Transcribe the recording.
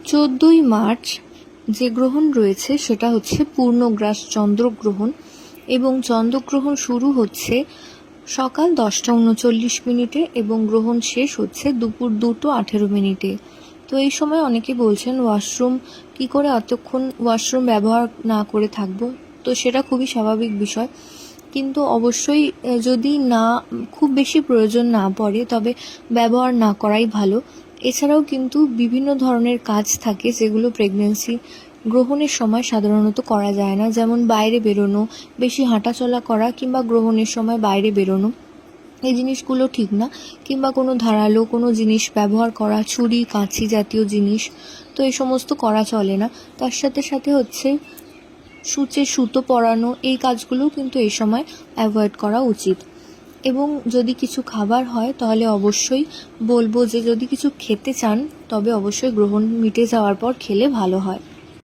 14ই March যে গ্রহণ রয়েছে সেটা হচ্ছে পূর্ণগ্রাস চন্দ্রগ্রহণ, এবং চন্দ্রগ্রহণ শুরু হচ্ছে সকাল 10:39 এবং গ্রহণ শেষ হচ্ছে দুপুর 2:18। তো এই সময় অনেকে বলছেন ওয়াশরুম কি করে এতক্ষণ ওয়াশরুম ব্যবহার না করে থাকবো। তো সেটা খুবই স্বাভাবিক বিষয়, কিন্তু অবশ্যই যদি না খুব বেশি প্রয়োজন না পড়ে তবে ব্যবহার না করাই ভালো। এছাড়াও কিন্তু বিভিন্ন ধরনের কাজ থাকে যেগুলো প্রেগন্যান্সি গ্রহণের সময় সাধারণত করা যায় না, যেমন বাইরে বেরোনো, বেশি হাঁটাচলা করা কিংবা গ্রহণের সময় বাইরে বেরোনো, এই জিনিসগুলো ঠিক না। কিংবা কোনো ধারালো কোনো জিনিস ব্যবহার করা, ছুরি কাঁচি জাতীয় জিনিস, তো এই সমস্ত করা চলে না। তার সাথে সাথে হচ্ছে সূচে সুতো পরানো, এই কাজগুলোও কিন্তু এই সময় অ্যাভয়েড করা উচিত। এবং যদি কিছু খাবার হয় তাহলে অবশ্যই বলবো যে যদি কিছু খেতে চান তবে অবশ্যই গ্রহণ মিটে যাওয়ার পর খেলে ভালো হয়।